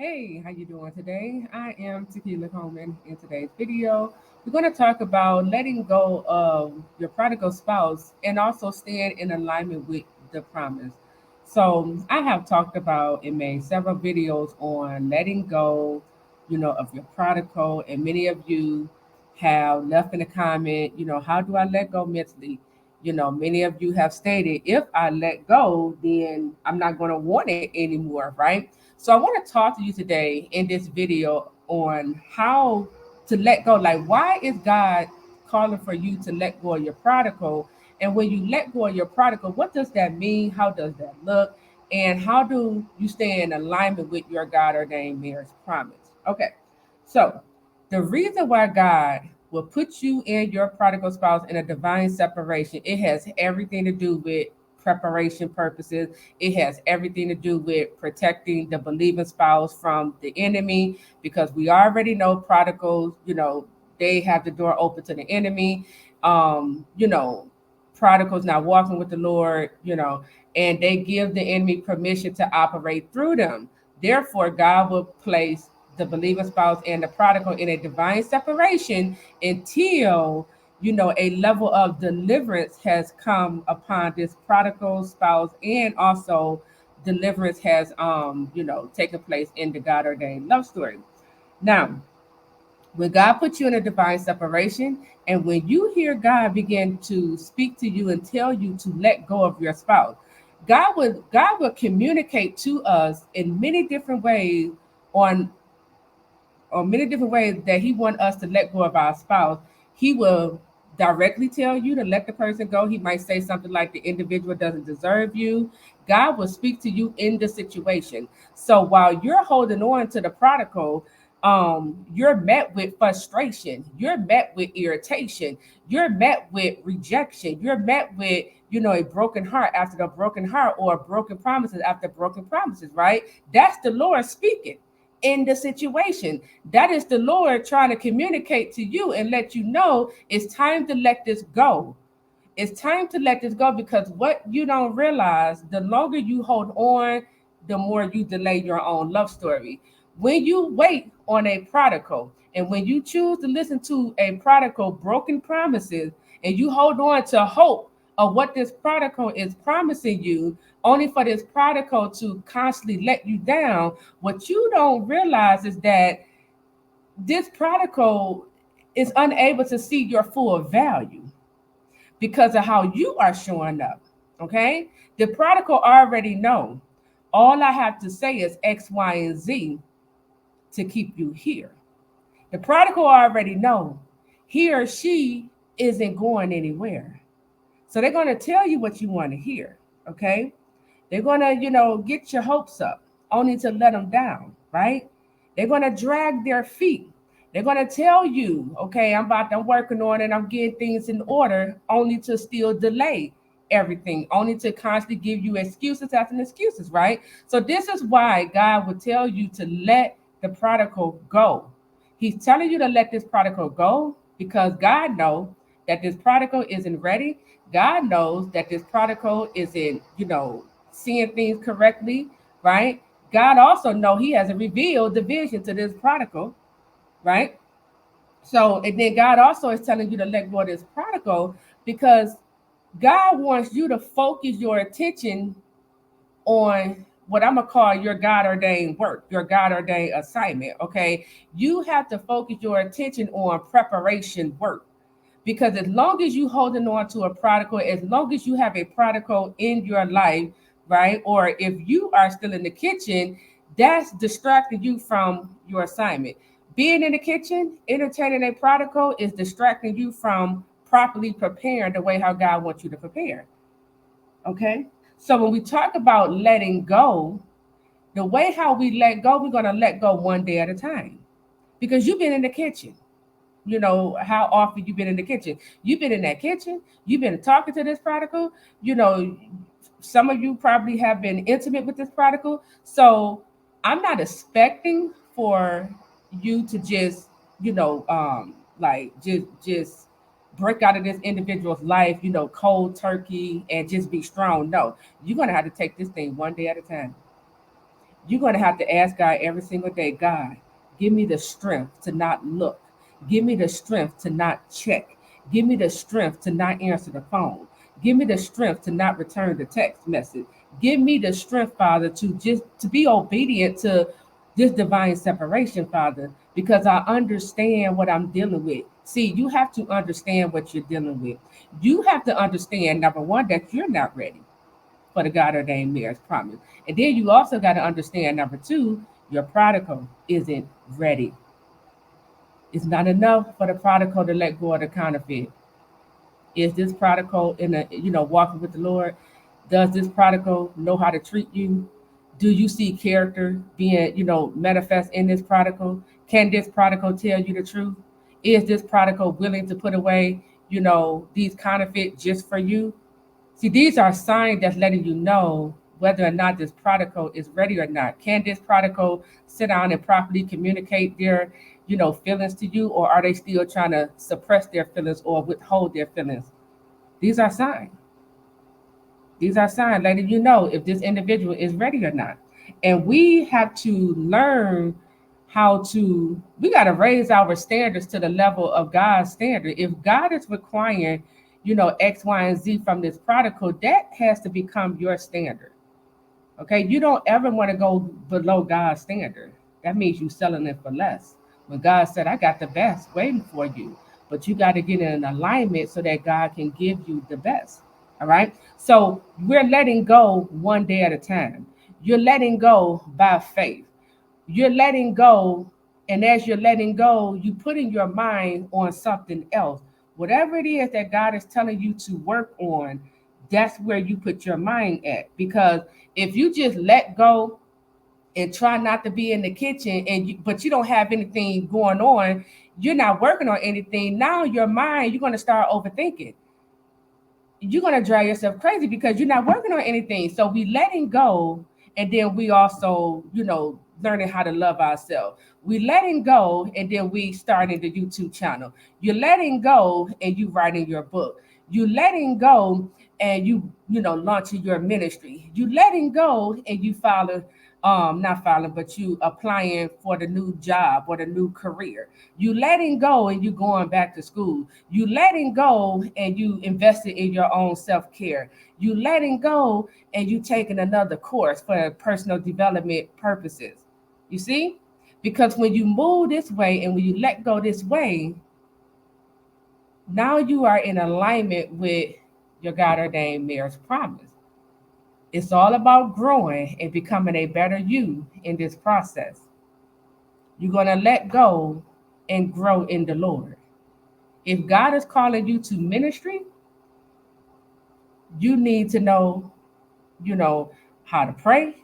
Hey, how you doing today? I am Taquila Coleman. In today's video, we're going to talk about letting go of your prodigal spouse and also staying in alignment with the promise. So, I have talked about and made several videos on letting go, of your prodigal, and many of you have left in the comment, how do I let go mentally? Many of you have stated, if I let go, then I'm not going to want it anymore, right? So I want to talk to you today in this video on how to let go. Like, why is God calling for you to let go of your prodigal? And when you let go of your prodigal, what does that mean? How does that look? And how do you stay in alignment with your God ordained marriage promise? Okay, so the reason why God will put you and your prodigal spouse in a divine separation, it has everything to do with preparation purposes. It has everything to do with protecting the believing spouse from the enemy, because we already know prodigals, they have the door open to the enemy. Prodigals not walking with the Lord, and they give the enemy permission to operate through them. Therefore, God will place the believer spouse and the prodigal in a divine separation until a level of deliverance has come upon this prodigal spouse, and also deliverance has taken place in the God ordained love story. Now, when God puts you in a divine separation, and when you hear God begin to speak to you and tell you to let go of your spouse, God will communicate to us in many different ways on or many different ways that he wants us to let go of our spouse. He will directly tell you to let the person go. He might say something like the individual doesn't deserve you. God will speak to you in the situation. So while you're holding on to the prodigal, you're met with frustration, you're met with irritation, you're met with rejection, you're met with a broken heart after the broken heart, or broken promises after broken promises, right? That's the Lord speaking in the situation. That is the Lord trying to communicate to you and let you know it's time to let this go. It's time to let this go, because what you don't realize, the longer you hold on, the more you delay your own love story. When you wait on a prodigal, and when you choose to listen to a prodigal broken promises, and you hold on to hope of what this prodigal is promising you, only for this prodigal to constantly let you down, what you don't realize is that this prodigal is unable to see your full value because of how you are showing up. Okay? The prodigal already know. All I have to say is X, Y, and Z to keep you here. The prodigal already know he or she isn't going anywhere. So they're going to tell you what you want to hear. Okay? They're going to, get your hopes up only to let them down, right? They're going to drag their feet. They're going to tell you, okay, I'm working on it, I'm getting things in order, only to still delay everything, only to constantly give you excuses after excuses, right? So this is why God would tell you to let the prodigal go. He's telling you to let this prodigal go because God knows that this prodigal isn't ready. God knows that this prodigal isn't, seeing things correctly, right? God also know he hasn't revealed the vision to this prodigal, right? So, and then God also is telling you to let go of this prodigal because God wants you to focus your attention on what I'm gonna call your God ordained work, your God ordained assignment. Okay, you have to focus your attention on preparation work, because as long as you holding on to a prodigal, as long as you have a prodigal in your life, right, or if you are still in the kitchen, that's distracting you from your assignment. Being in the kitchen entertaining a prodigal is distracting you from properly preparing the way how God wants you to prepare. Okay, so when we talk about letting go, the way how we let go, we're going to let go one day at a time, because you've been in the kitchen. How often you've been in the kitchen. You've been in that kitchen. You've been talking to this prodigal. You know, some of you probably have been intimate with this prodigal. So I'm not expecting for you to just, like just break out of this individual's life, cold turkey and just be strong. No, you're gonna have to take this thing one day at a time. You're going to have to ask God every single day, God, give me the strength to not look. Give me the strength to not check. Give me the strength to not answer the phone. Give me the strength to not return the text message. Give me the strength, Father, to be obedient to this divine separation, Father, because I understand what I'm dealing with. See, you have to understand what you're dealing with. You have to understand, number one, that you're not ready for the God ordained marriage promise. And then you also got to understand, number two, your prodigal isn't ready. It's not enough for the prodigal to let go of the counterfeit. Is this prodigal in a walking with the Lord? Does this prodigal know how to treat you? Do you see character being manifest in this prodigal? Can this prodigal tell you the truth? Is this prodigal willing to put away these counterfeit just for you? See, these are signs that's letting you know whether or not this prodigal is ready or not. Can this prodigal sit down and properly communicate their feelings to you, or are they still trying to suppress their feelings or withhold their feelings? These are signs. These are signs letting you know if this individual is ready or not. And we have to learn we got to raise our standards to the level of God's standard. If God is requiring, X, Y, and Z from this prodigal, that has to become your standard. Okay. You don't ever want to go below God's standard. That means you selling it for less. When God said, I got the best waiting for you, but you got to get in alignment so that God can give you the best. All right. So we're letting go one day at a time. You're letting go by faith. You're letting go. And as you're letting go, you putting your mind on something else. Whatever it is that God is telling you to work on, that's where you put your mind at. Because if you just let go and try not to be in the kitchen but you don't have anything going on, you're not working on anything. Now your mind, you're going to start overthinking. You're going to drive yourself crazy because you're not working on anything. So we letting go, and then we also learning how to love ourselves. We letting go, and then we starting the YouTube channel. You're letting go, and you writing your book. You letting go, and you launching your ministry. You letting go, and you follow not filing, but you applying for the new job or the new career. You letting go and you going back to school. You letting go and you invested in your own self-care. You letting go and you taking another course for personal development purposes. You see? Because when you move this way and when you let go this way, now you are in alignment with your God ordained marriage promise. It's all about growing and becoming a better you in this process. You're going to let go and grow in the Lord. If God is calling you to ministry, you need to know how to pray.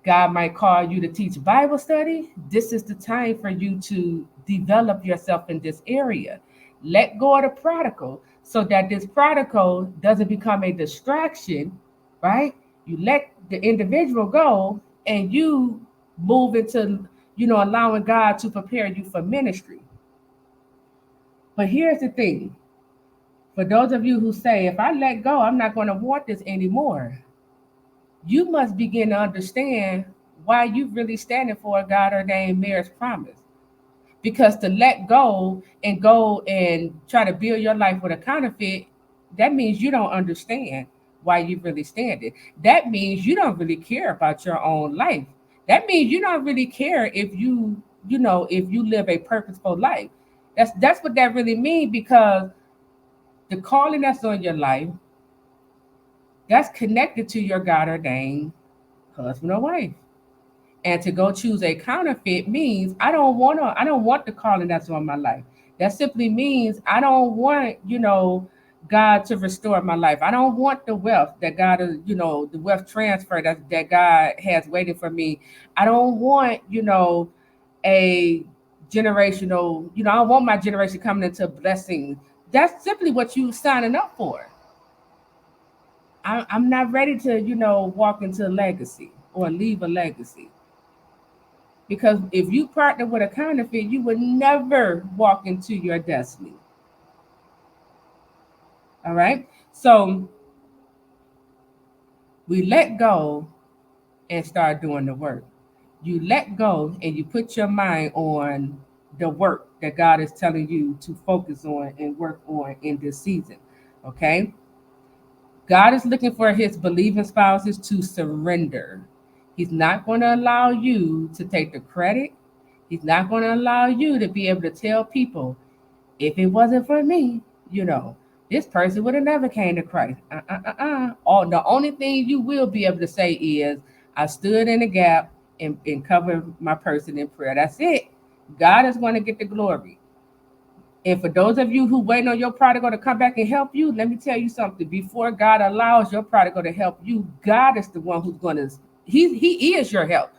God might call you to teach Bible study. This is the time for you to develop yourself in this area. Let go of the prodigal so that this prodigal doesn't become a distraction, right? You let the individual go and you move into, allowing God to prepare you for ministry. But here's the thing, for those of you who say, if I let go, I'm not going to want this anymore, you must begin to understand why you really standing for a God ordained marriage promise. Because to let go and try to build your life with a counterfeit, that means you don't understand why you really standing. That means you don't really care about your own life. That means you don't really care if if you live a purposeful life. That's what that really means, because the calling that's on your life, that's connected to your God ordained husband or wife. And to go choose a counterfeit means I don't want the calling that's on my life. That simply means I don't want, God to restore my life. I don't want the wealth that God is, the wealth transfer that God has waiting for me. I don't want, a generational, I don't want my generation coming into blessings. That's simply what you signing up for. I'm not ready to, walk into a legacy or leave a legacy. Because if you partner with a counterfeit, you would never walk into your destiny. All right. So we let go and start doing the work. You let go and you put your mind on the work that God is telling you to focus on and work on in this season. Okay? God is looking for his believing spouses to surrender. He's not going to allow you to take the credit. He's not going to allow you to be able to tell people, if it wasn't for me, you know, this person would have never came to Christ. All the only thing you will be able to say is, I stood in the gap and covered my person in prayer. That's it. God is going to get the glory. And for those of you who waiting on your prodigal to come back and help you, let me tell you something. Before God allows your prodigal to help you, God is the one who's going to, he is your help.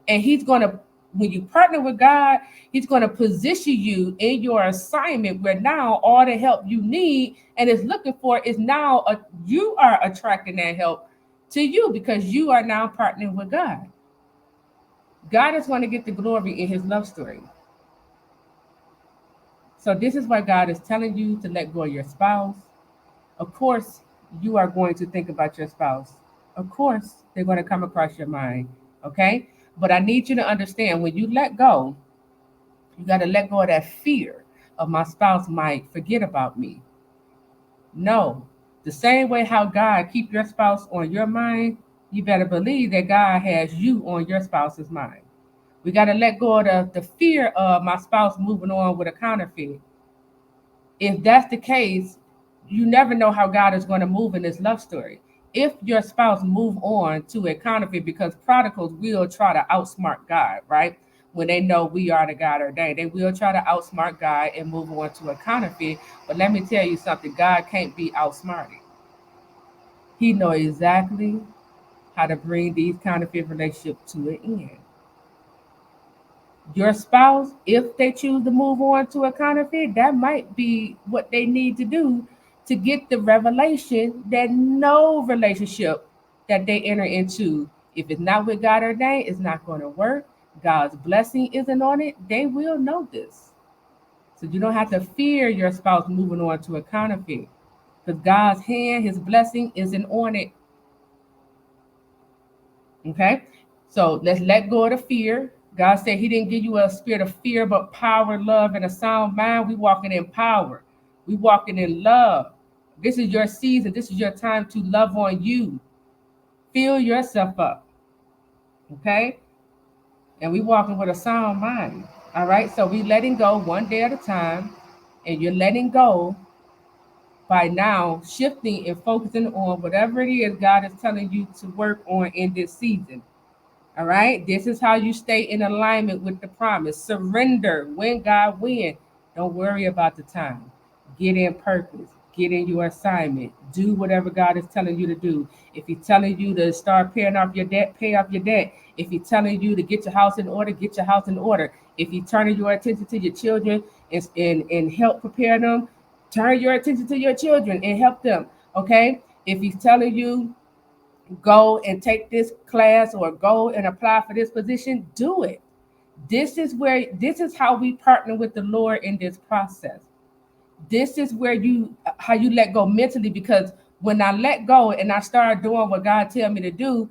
And he's going to, when you partner with God, he's going to position you in your assignment where now all the help you need and is looking for is now, you are attracting that help to you because you are now partnering with God. God is going to get the glory in his love story. So this is why God is telling you to let go of your spouse. Of course, you are going to think about your spouse. Of course, they're going to come across your mind. Okay? But I need you to understand when you let go, you got to let go of that fear of my spouse might forget about me. No. The same way how God keep your spouse on your mind, you better believe that God has you on your spouse's mind. We got to let go of the fear of my spouse moving on with a counterfeit. If that's the case, you never know how God is going to move in this love story. If your spouse move on to a counterfeit, because prodigals will try to outsmart God, right? When they know we are the God ordained, they will try to outsmart God and move on to a counterfeit. But let me tell you something: God can't be outsmarted. He knows exactly how to bring these counterfeit relationships to an end. Your spouse, if they choose to move on to a counterfeit, that might be what they need to do to get the revelation that no relationship that they enter into, if it's not with God ordained, it's not going to work. God's blessing isn't on it. They will know this. So you don't have to fear your spouse moving on to a counterfeit because God's hand, his blessing isn't on it. Okay? So let's let go of the fear. God said he didn't give you a spirit of fear, but power, love, and a sound mind. We walking in power. We walking in love. This is your season. This is your time to love on you. Fill yourself up. Okay? And we walking with a sound mind. All right? So we letting go one day at a time. And you're letting go by now shifting and focusing on whatever it is God is telling you to work on in this season. All right. This is how you stay in alignment with the promise. Surrender. When God win. Don't worry about the time. Get in purpose. Get in your assignment. Do whatever God is telling you to do. If he's telling you to start paying off your debt, pay off your debt. If he's telling you to get your house in order, get your house in order. If he's turning your attention to your children and help prepare them, turn your attention to your children and help them. Okay. If he's telling you go and take this class or go and apply for this position, do it. This is how we partner with the Lord in this process. This is where how you let go mentally, because when I let go and I start doing what God tell me to do,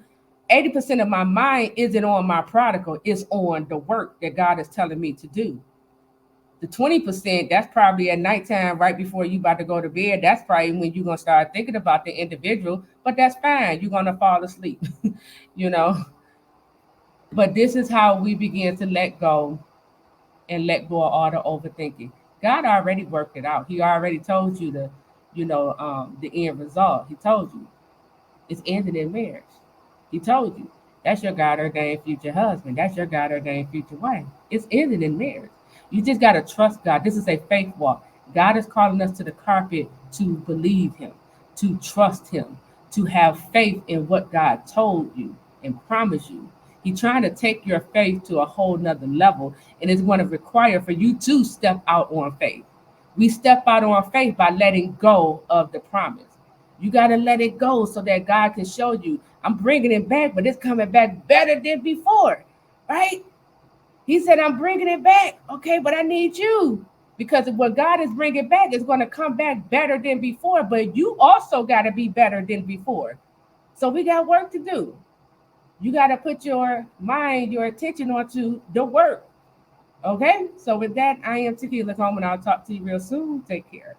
80% of my mind isn't on my prodigal, it's on the work that God is telling me to do. The 20%, that's probably at nighttime right before you about to go to bed. That's probably when you're gonna start thinking about the individual, but that's fine. You're gonna fall asleep, you know. But this is how we begin to let go and let go of all the overthinking. God already worked it out. He already told you the end result. He told you it's ending in marriage. He told you that's your God ordained future husband. That's your God ordained future wife. It's ending in marriage. You just got to trust God. This is a faith walk. God is calling us to the carpet to believe him, to trust him, to have faith in what God told you and promised you. He's trying to take your faith to a whole nother level, and it's going to require for you to step out on faith. We step out on faith by letting go of the promise. You got to let it go so that God can show you, I'm bringing it back, but it's coming back better than before, right? He said, I'm bringing it back. Okay, but I need you, because what God is bringing back is going to come back better than before, but you also got to be better than before. So we got work to do. You got to put your mind, your attention onto the work. Okay? So with that, I am Taquila Coleman. I'll talk to you real soon. Take care.